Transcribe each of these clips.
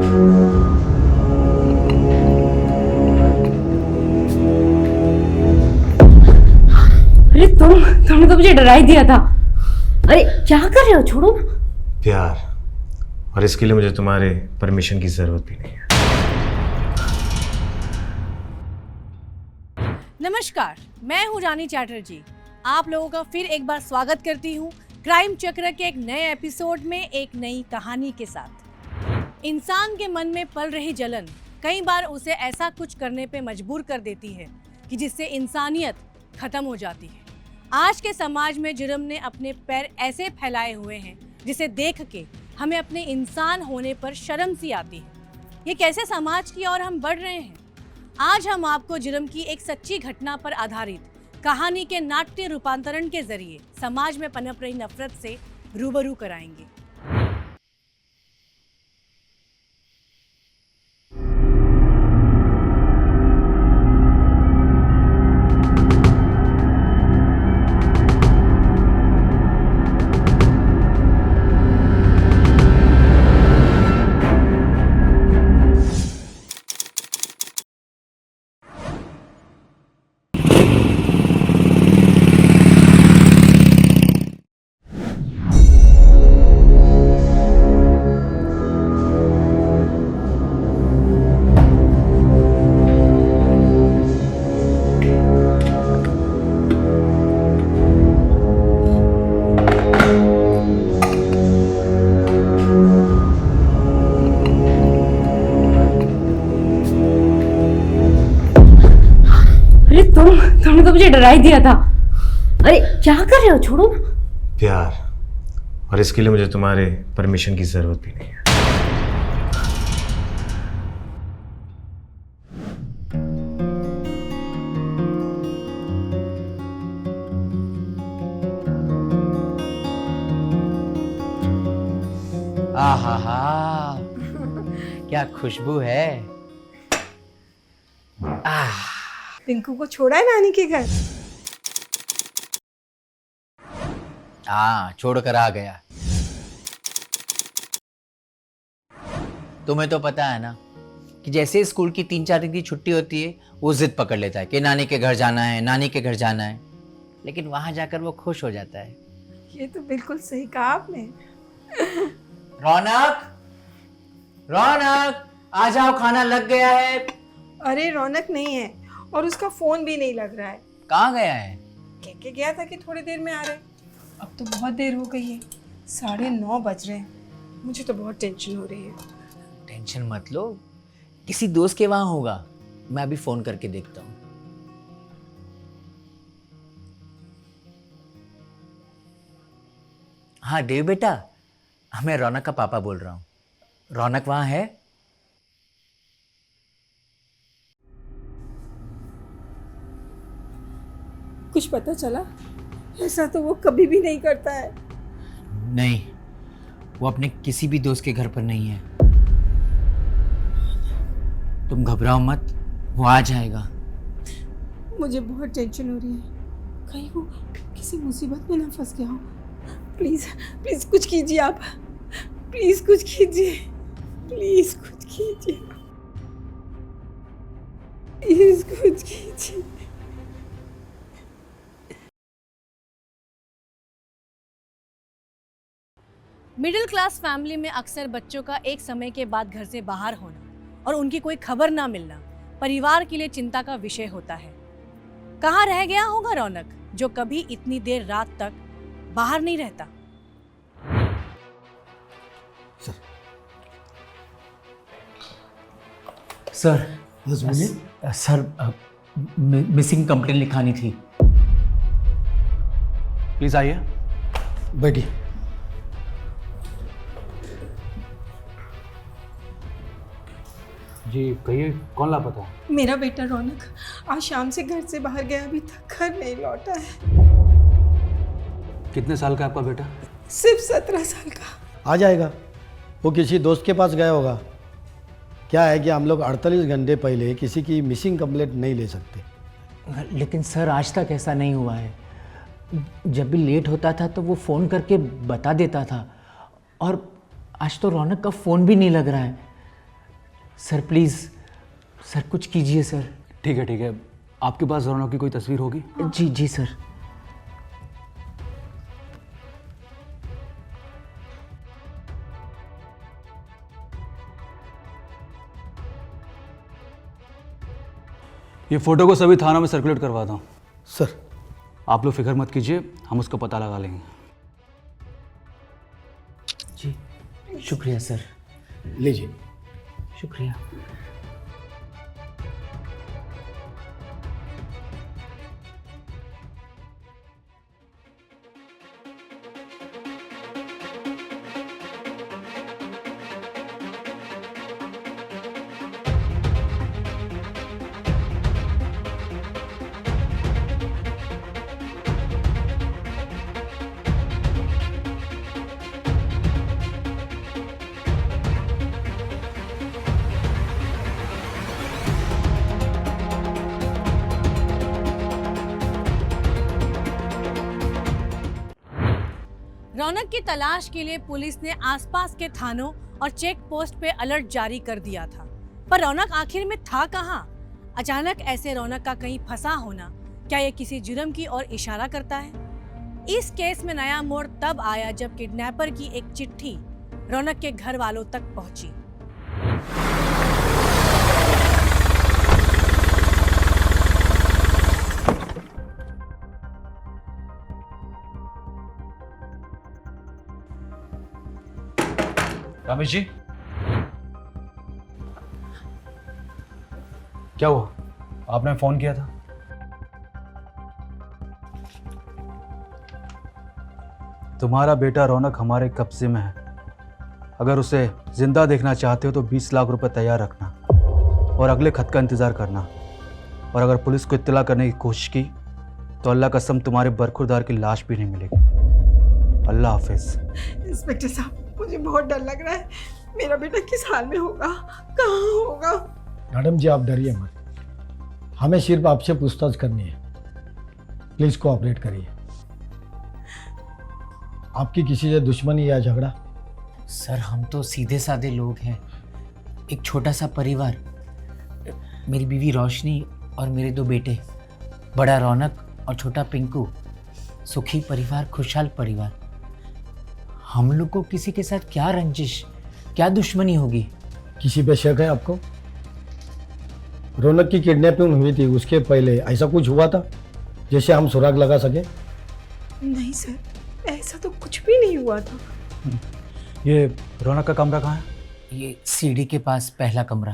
अरे तुमने तो मुझे डरा ही दिया था। अरे क्या कर रहे हो, छोड़ो ना। प्यार, और इसके लिए मुझे तुम्हारे परमिशन की जरूरत भी नहीं है। नमस्कार, मैं हूँ रानी चैटर्जी। आप लोगों का फिर एक बार स्वागत करती हूँ क्राइम चक्र के एक नए एपिसोड में एक नई कहानी के साथ। इंसान के मन में पल रही जलन कई बार उसे ऐसा कुछ करने पे मजबूर कर देती है कि जिससे इंसानियत खत्म हो जाती है। आज के समाज में जुर्म ने अपने पैर ऐसे फैलाए हुए हैं जिसे देख के हमें अपने इंसान होने पर शर्म सी आती है। ये कैसे समाज की ओर हम बढ़ रहे हैं? आज हम आपको जुर्म की एक सच्ची घटना पर आधारित कहानी के नाट्य रूपांतरण के जरिए समाज में पनप रही नफरत से रूबरू कराएंगे। तुमने तो मुझे डरा ही दिया था। अरे क्या कर रहे हो, छोड़ो ना। प्यार, और इसके लिए मुझे तुम्हारे परमिशन की जरूरत भी नहीं है। आहा क्या खुशबू है। पिंकू को छोड़ा है नानी के घर? हाँ, छोड़कर आ गया। तुम्हें तो पता है ना कि जैसे स्कूल की 3-4 दिन की छुट्टी होती है वो जिद पकड़ लेता है कि नानी के घर जाना है, नानी के घर जाना है। लेकिन वहां जाकर वो खुश हो जाता है। ये तो बिल्कुल सही कहा आपने। रौनक, रौनक आ जाओ, खाना लग गया है। अरे रौनक नहीं है और उसका फोन भी नहीं लग रहा है। कहाँ गया है? कह के गया था कि थोड़ी देर में आ रहे। अब तो बहुत देर हो गई है, 9:30 बज रहे हैं। मुझे तो बहुत टेंशन हो रही है। टेंशन मत लो, किसी दोस्त के वहां होगा। मैं अभी फोन करके देखता हूँ। हाँ देव बेटा, मैं रौनक का पापा बोल रहा हूँ। रौनक वहां है? कुछ पता चला? ऐसा तो वो कभी भी नहीं करता है। नहीं, वो अपने किसी भी दोस्त के घर पर नहीं है। तुम घबराओ मत, वो आ जाएगा। मुझे बहुत टेंशन हो रही है, कहीं वो किसी मुसीबत में ना फंस गया हो। प्लीज प्लीज कुछ कीजिए आप, प्लीज कुछ कीजिए, प्लीज कुछ कीजिए, प्लीज कुछ कीजिए। मिडिल क्लास फैमिली में अक्सर बच्चों का एक समय के बाद घर से बाहर होना और उनकी कोई खबर ना मिलना परिवार के लिए चिंता का विषय होता है। कहाँ रह गया होगा रौनक, जो कभी इतनी देर रात तक बाहर नहीं रहता। सर, मिसिंग कंप्लेंट लिखानी थी। प्लीज आइए, बैठिए। जी कहिए, कौन लापता है? मेरा बेटा रौनक आज शाम से घर से बाहर गया, अभी तक घर नहीं लौटा है। कितने साल का आपका बेटा? सिर्फ 17 साल का। आ जाएगा, वो किसी दोस्त के पास गया होगा। क्या है कि हम लोग 48 घंटे पहले किसी की मिसिंग कंप्लेंट नहीं ले सकते। लेकिन सर आज तक ऐसा नहीं हुआ है। जब भी लेट होता था तो वो फ़ोन करके बता देता था, और आज तो रौनक का फ़ोन भी नहीं लग रहा है। सर प्लीज़, सर कुछ कीजिए सर। ठीक है, आपके पास रौनक की कोई तस्वीर होगी? जी जी सर। ये फ़ोटो को सभी थानों में सर्कुलेट करवा दो। सर। आप लोग फिक्र मत कीजिए, हम उसका पता लगा लेंगे। जी शुक्रिया सर, लीजिए। शुक्रिया। रौनक की तलाश के लिए पुलिस ने आसपास के थानों और चेक पोस्ट पे अलर्ट जारी कर दिया था, पर रौनक आखिर में था कहाँ? अचानक ऐसे रौनक का कहीं फंसा होना क्या ये किसी जुर्म की ओर इशारा करता है? इस केस में नया मोड़ तब आया जब किडनैपर की एक चिट्ठी रौनक के घर वालों तक पहुंची। रमेश जी, क्या हुआ? आपने फ़ोन किया था? तुम्हारा बेटा रौनक हमारे कब्जे में है। अगर उसे जिंदा देखना चाहते हो तो 20 लाख रुपए तैयार रखना और अगले खत का इंतज़ार करना। और अगर पुलिस को इत्तला करने की कोशिश की तो अल्लाह कसम तुम्हारे बरखुरदार की लाश भी नहीं मिलेगी। अल्लाह हाफिज। इंस्पेक्टर साहब, मुझे बहुत डर लग रहा है। मेरा बेटा किस हाल में होगा, कहाँ होगा? मैडम जी आप डरिए मत, हमें सिर्फ आपसे पूछताछ करनी है। प्लीज कोऑपरेट करिए। आपकी किसी से दुश्मनी या झगड़ा? सर हम तो सीधे साधे लोग हैं, एक छोटा सा परिवार। मेरी बीवी रोशनी और मेरे 2 बेटे, बड़ा रौनक और छोटा पिंकू। सुखी परिवार, खुशहाल परिवार। हम लोग को किसी के साथ क्या रंजिश, क्या दुश्मनी होगी? किसी पे शक है आपको? रौनक की किडनैपिंग हुई थी, उसके पहले ऐसा कुछ हुआ था जैसे हम सुराग लगा सके? नहीं सर, ऐसा तो कुछ भी नहीं हुआ था। ये रौनक का कमरा कहाँ है? ये सीढ़ी के पास पहला कमरा।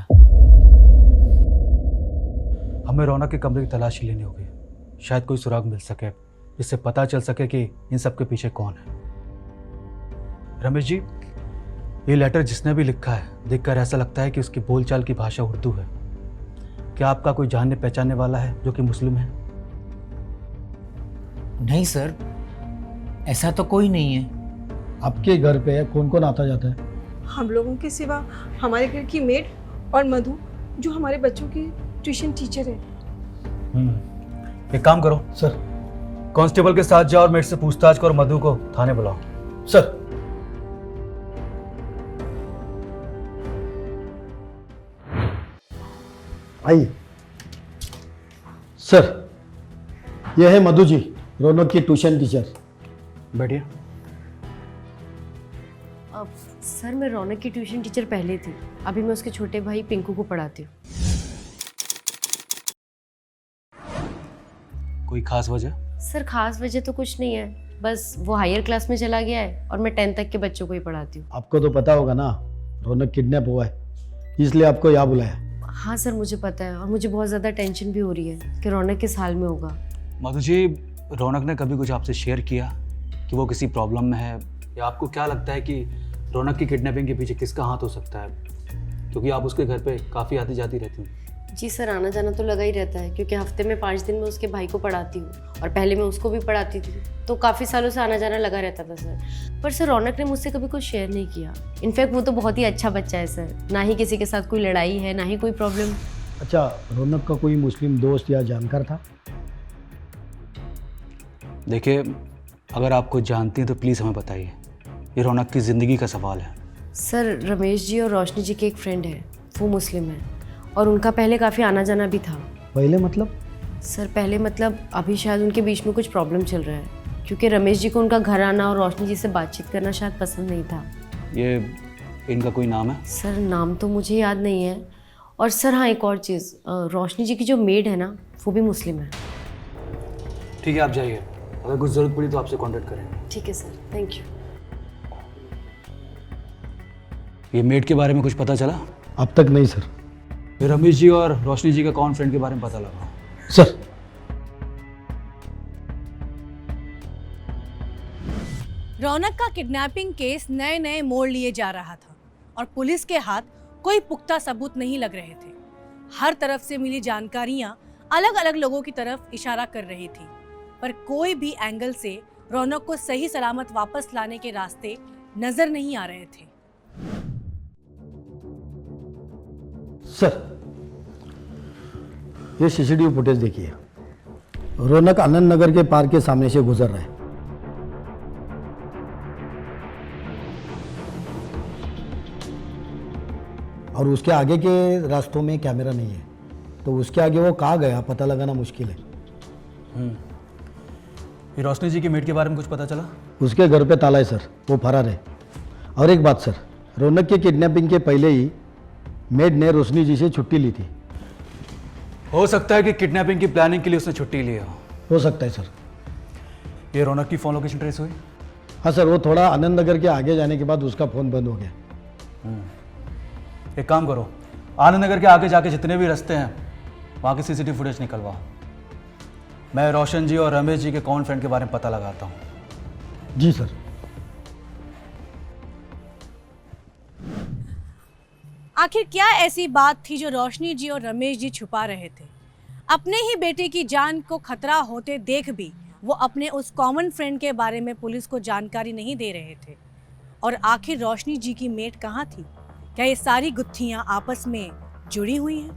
हमें रौनक के कमरे की तलाशी लेनी होगी, शायद कोई सुराग मिल सके जिससे पता चल सके कि इन सब के पीछे कौन है। रमेश जी, ये लेटर जिसने भी लिखा है देखकर ऐसा लगता है कि उसकी बोलचाल की भाषा उर्दू है। क्या आपका कोई जानने पहचानने वाला है जो कि मुस्लिम है? नहीं सर, ऐसा तो कोई नहीं है। आपके घर पे कौन कौन आता जाता है? हम लोगों के सिवा हमारे घर की मेड और मधु, जो हमारे बच्चों की ट्यूशन टीचर है। एक काम करो सर। कांस्टेबल के साथ जाओ और मेरे से पूछताछ करो, मधु को थाने बुलाओ। सर। आइए। सर, यह है मधु जी, रौनक की ट्यूशन टीचर। बैठिए। सर मैं रौनक की ट्यूशन टीचर पहले थी, अभी मैं उसके छोटे भाई पिंकू को पढ़ाती हूँ। कोई खास वजह? सर खास वजह तो कुछ नहीं है, बस वो हायर क्लास में चला गया है और मैं 10th तक के बच्चों को ही पढ़ाती हूँ। आपको तो पता होगा ना, रौनक किडनैप हुआ है, इसलिए आपको यहाँ बुलाया। हाँ सर मुझे पता है, और मुझे बहुत ज़्यादा टेंशन भी हो रही है कि रौनक किस हाल में होगा। मधु जी, रौनक ने कभी कुछ आपसे शेयर किया कि वो किसी प्रॉब्लम में है, या आपको क्या लगता है कि रौनक की किडनैपिंग के पीछे किसका हाथ हो सकता है? क्योंकि आप उसके घर पे काफ़ी आती जाती रहती हैं। जी सर, आना जाना तो लगा ही रहता है, क्योंकि हफ्ते में 5 दिन मैं उसके भाई को पढ़ाती हूँ और पहले मैं उसको भी पढ़ाती थी, तो काफ़ी सालों से आना जाना लगा रहता था सर। पर सर रौनक ने मुझसे कभी कुछ शेयर नहीं किया। इनफैक्ट वो तो बहुत ही अच्छा बच्चा है सर, ना ही किसी के साथ कोई लड़ाई है, ना ही कोई प्रॉब्लम। अच्छा, रौनक का कोई मुस्लिम दोस्त या जानकार था? देखिए, अगर आप कुछ जानती हैं तो प्लीज़ हमें बताइए, ये रौनक की ज़िंदगी का सवाल है। सर रमेश जी और रोशनी जी के एक फ्रेंड है, वो मुस्लिम है और उनका पहले काफ़ी आना जाना भी था। पहले मतलब? सर पहले मतलब अभी शायद उनके बीच में कुछ प्रॉब्लम चल रहा है, क्योंकि रमेश जी को उनका घर आना और रोशनी जी से बातचीत करना शायद पसंद नहीं था। ये इनका कोई नाम है? सर नाम तो मुझे याद नहीं है। और सर हाँ, एक और चीज़, रोशनी जी की जो मेड है ना, वो भी मुस्लिम है। ठीक है, आप जाइए, अगर कुछ ज़रूरत पड़ी तो आपसे कांटेक्ट करेंगे। ठीक है सर, थैंक यू। ये मेड के बारे में कुछ पता चला? अब तक नहीं सर। फिर रमेश जी और रोशनी जी का कौन फ्रेंड के बारे में पता लगा? सर रौनक का किडनैपिंग केस नए नए मोड़ लिए जा रहा था और पुलिस के हाथ कोई पुख्ता सबूत नहीं लग रहे थे। हर तरफ से मिली जानकारियां अलग अलग लोगों की तरफ इशारा कर रही थी, पर कोई भी एंगल से रौनक को सही सलामत वापस लाने के रास्ते नजर नहीं आ रहे थे। सर, ये सीसीटीवी फुटेज देखिए। रौनक आनंद नगर के पार्क के सामने से गुजर रहा है। और उसके आगे के रास्तों में कैमरा नहीं है, तो उसके आगे वो कहाँ गया पता लगाना मुश्किल है। ये रोशनी जी की मेड के बारे में कुछ पता चला? उसके घर पे ताला है सर, वो फरार है। और एक बात सर, रौनक के किडनैपिंग के पहले ही मेड ने रोशनी जी से छुट्टी ली थी। हो सकता है कि किडनैपिंग की प्लानिंग के लिए उसने छुट्टी ली हो सकता है सर। ये रौनक की फ़ोन लोकेशन ट्रेस हुई? हाँ सर, वो थोड़ा आनंद नगर के आगे जाने के बाद उसका फ़ोन बंद हो गया। एक काम करो, आनंद नगर के आगे जाके जितने भी रास्ते हैं वहाँ की सीसीटीवी फुटेज निकलवाओ। मैं रोशन जी और रमेश जी के कौन फ्रेंड के बारे में पता लगाता हूँ। जी सर। आखिर क्या ऐसी बात थी जो रोशनी जी और रमेश जी छुपा रहे थे? अपने ही बेटे की जान को खतरा होते देख भी वो अपने उस कॉमन फ्रेंड के बारे में पुलिस को जानकारी नहीं दे रहे थे। और आखिर रोशनी जी की मेट कहाँ थी? क्या ये सारी गुत्थियां आपस में जुड़ी हुई हैं?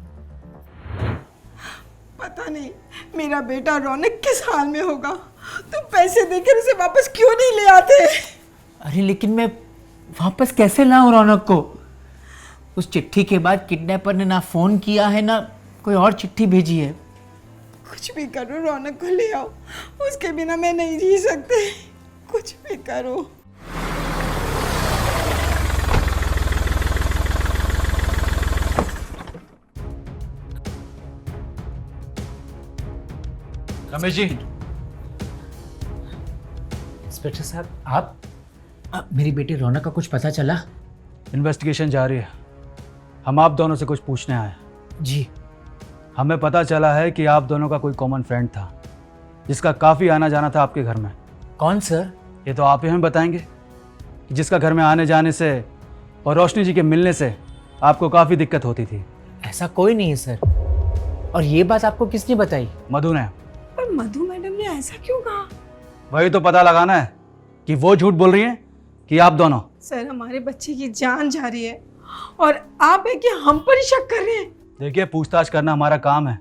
पता नहीं मेरा बेटा रौनक किस हाल में होगा, तो पैसे देकर उसे वापस क्यों नहीं ले आते? अरे लेकिन मैं वापस कैसे लाऊं रौनक को? उस चिट्ठी के बाद किडनैपर ने ना फ़ोन किया है ना कोई और चिट्ठी भेजी है। कुछ भी करो, रौनक को ले आओ, उसके बिना मैं नहीं जी सकते। कुछ भी करो। रमेश जी। इंस्पेक्टर साहब, आप मेरी बेटी रौनक का कुछ पता चला? इन्वेस्टिगेशन जारी है, हम आप दोनों से कुछ पूछने आए हैं। जी। हमें पता चला है कि आप दोनों का कोई कॉमन फ्रेंड था जिसका काफ़ी आना जाना था आपके घर में। कौन सर? ये तो आप ही हमें बताएंगे कि जिसका घर में आने जाने से और रोशनी जी के मिलने से आपको काफ़ी दिक्कत होती थी। ऐसा कोई नहीं है सर। और ये बात आपको किसने बताई? मधु ने। पर मधु मैडम ने ऐसा क्यों कहा? वही तो पता लगाना है कि वो झूठ बोल रही हैं कि आप दोनों। सर, हमारे बच्चे की जान जा रही है और आप है कि हम पर ही शक कर रहे हैं। देखिए, पूछताछ करना हमारा काम है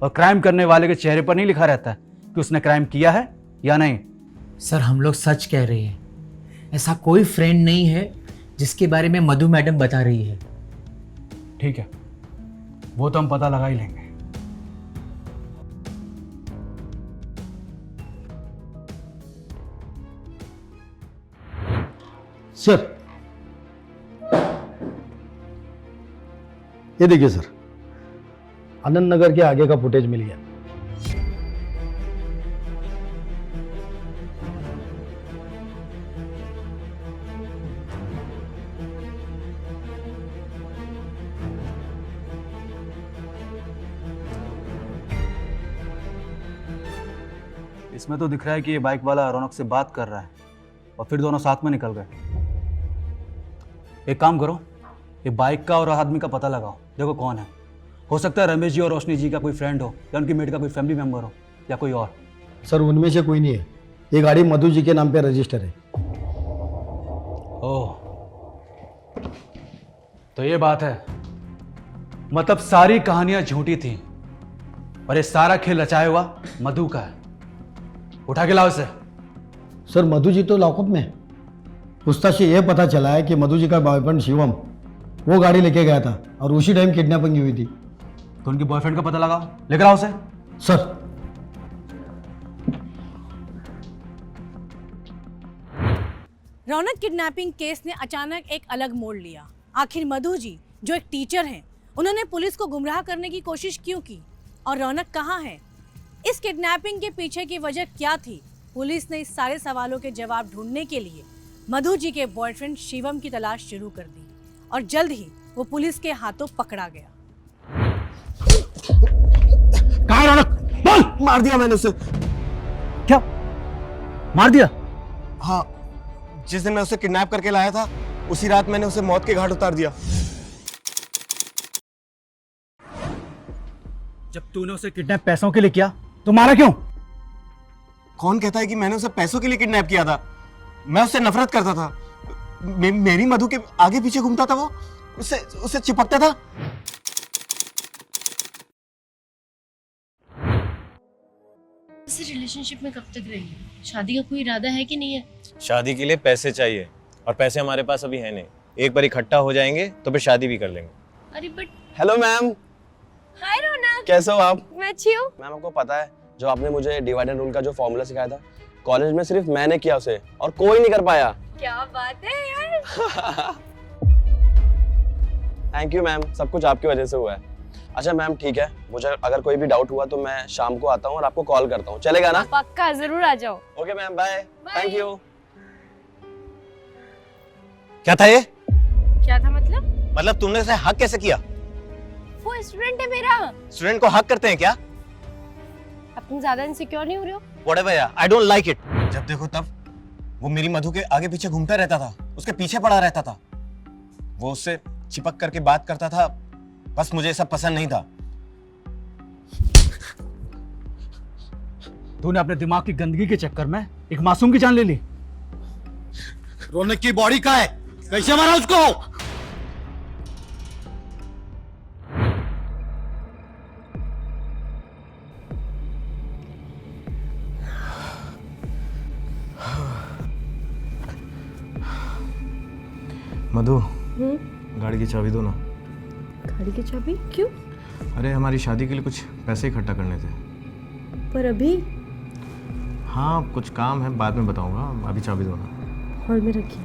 और क्राइम करने वाले के चेहरे पर नहीं लिखा रहता है कि उसने क्राइम किया है या नहीं। सर, हम लोग सच कह रहे हैं। ऐसा कोई फ्रेंड नहीं है जिसके बारे में मधु मैडम बता रही है। ठीक है, वो तो हम पता लगा ही लेंगे। सर, ये देखिए सर, आनंद नगर के आगे का फुटेज मिल गया। इसमें तो दिख रहा है कि ये बाइक वाला रौनक से बात कर रहा है और फिर दोनों साथ में निकल गए। एक काम करो, ये बाइक का और आदमी का पता लगाओ, देखो कौन है। हो सकता है रमेश जी और रोशनी जी का कोई फ्रेंड हो या उनकी मेट का कोई फैमिली मेम्बर हो या कोई और। सर, उनमें से कोई नहीं है। ये गाड़ी मधु जी के नाम पे रजिस्टर है। ओह, तो ये बात है। मतलब सारी कहानियां झूठी थी और ये सारा खेल रचाया हुआ मधु का है। उठा के लाओ इसे। सर, मधु जी तो लॉकअप में है। पूछताछ से यह पता चला है कि मधु जी का बॉयफ्रेंड शिवम वो गाड़ी लेके गया था और उसी टाइम किडनैपिंग हुई थी। तो उनके बॉयफ्रेंड का पता लगाओ, लेकर आओ उसे। सर। रौनक किडनैपिंग केस ने अचानक एक अलग मोड़ लिया। आखिर मधु जी जो एक टीचर हैं, उन्होंने पुलिस को गुमराह करने की कोशिश क्यों की और रौनक कहाँ है? इस किडनैपिंग के पीछे की वजह क्या थी? पुलिस ने इस सारे सवालों के जवाब ढूंढने के लिए मधु जी के बॉयफ्रेंड शिवम की तलाश शुरू कर दी और जल्द ही वो पुलिस के हाथों पकड़ा गया। कहाँ है रौनक? बोल। मार दिया मैंने उसे। क्या मार दिया? हाँ, जिस दिन मैं उसे किडनैप करके लाया था उसी रात मैंने उसे मौत के घाट उतार दिया। जब तूने उसे किडनैप पैसों के लिए किया तो मारा क्यों? कौन कहता है कि मैंने उसे पैसों के लिए किडनैप किया था? मैं उससे नफरत करता था। मेरी मधु के आगे पीछे घूमता था, वो उससे चिपकता था। इस रिलेशनशिप में कब तक रहेंगे? शादी का कोई इरादा है कि नहीं है? शादी के लिए पैसे चाहिए और पैसे हमारे पास अभी है नहीं। एक बार इकट्ठा हो जाएंगे तो फिर शादी भी कर लेंगे। अरे बट हेलो मैम। हाय रौनक, कैसे हो आप? मैं अच्छी हूँ। मैम आपको पता है जो आपने मुझे डिवाइड एंड रूल का जो फॉर्मूला सिखाया था, कॉलेज में सिर्फ मैंने किया उसे और कोई नहीं कर पाया। क्या बात है यार। थैंक यू मैम, सब कुछ आपकी वजह से हुआ है। अच्छा मैम ठीक है, मुझे अगर कोई भी डाउट हुआ तो मैं शाम को आता हूँ और आपको कॉल करता हूँ, चलेगा ना? पक्का, जरूर आ जाओ। Okay ma'am, bye. Thank you. क्या था ये? क्या था मतलब? मतलब तुमने इसे हक कैसे किया? वो स्टूडेंट है मेरा। स्टूडेंट को हक करते हैं क्या? अब तुम ज्यादा इनसिक्योर नहीं हो रहे हो? Whatever यार, I don't like it। जब देखो तब वो मेरी मधु के आगे पीछे घूमता रहता था, उसके पीछे पड़ा रहता था, वो उससे चिपक करके बात करता था। बस मुझे सब पसंद नहीं था। तूने अपने दिमाग की गंदगी के चक्कर में एक मासूम की जान ले ली। रौनक की बॉडी कहाँ है? कैसे मारा उसको? मधु, गाड़ी की चाबी दो ना। गाड़ी की चाबी क्यों? अरे हमारी शादी के लिए कुछ पैसे इकट्ठा करने थे। पर अभी हाँ कुछ काम है, बाद में बताऊंगा, अभी चाबी दो ना। हॉल में रखिए।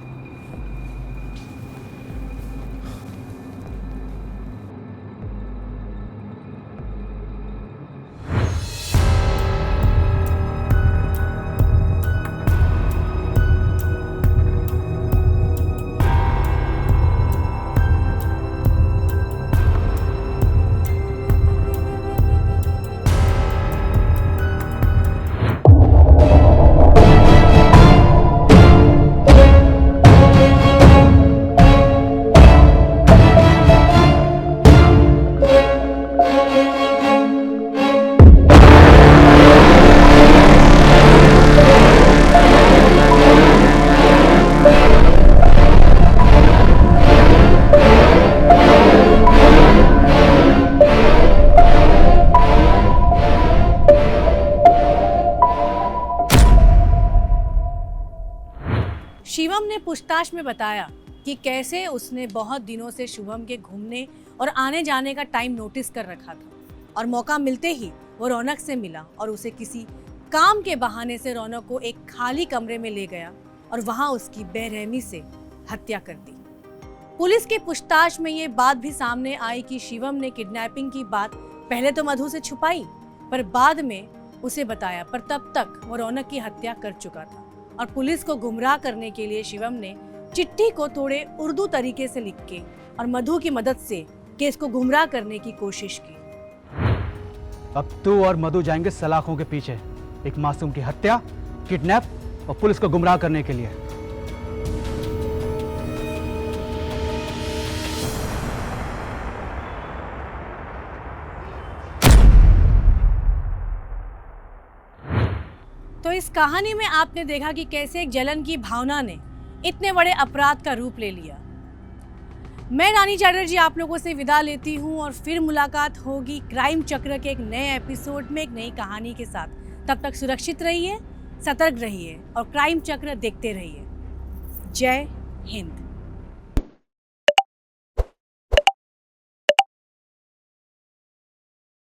शिवम ने पूछताछ में बताया कि कैसे उसने बहुत दिनों से शुभम के घूमने और आने जाने का टाइम नोटिस कर रखा था और मौका मिलते ही वो रौनक से मिला और उसे किसी काम के बहाने से रौनक को एक खाली कमरे में ले गया और वहां उसकी बेरहमी से हत्या कर दी। पुलिस की पूछताछ में ये बात भी सामने आई कि शिवम ने किडनैपिंग की बात पहले तो मधु से छुपाई पर बाद में उसे बताया, पर तब तक वो रौनक की हत्या कर चुका था और पुलिस को गुमराह करने के लिए शिवम ने चिट्ठी को थोड़े उर्दू तरीके से लिख के और मधु की मदद से केस को गुमराह करने की कोशिश की। अब तू और मधु जाएंगे सलाखों के पीछे, एक मासूम की हत्या, किडनैप और पुलिस को गुमराह करने के लिए। तो इस कहानी में आपने देखा कि कैसे एक जलन की भावना ने इतने बड़े अपराध का रूप ले लिया। मैं रानी चैटर्जी आप लोगों से विदा लेती हूं और फिर मुलाकात होगी क्राइम चक्र के एक नए एपिसोड में एक नई कहानी के साथ। तब तक सुरक्षित रहिए, सतर्क रहिए और क्राइम चक्र देखते रहिए। जय हिंद।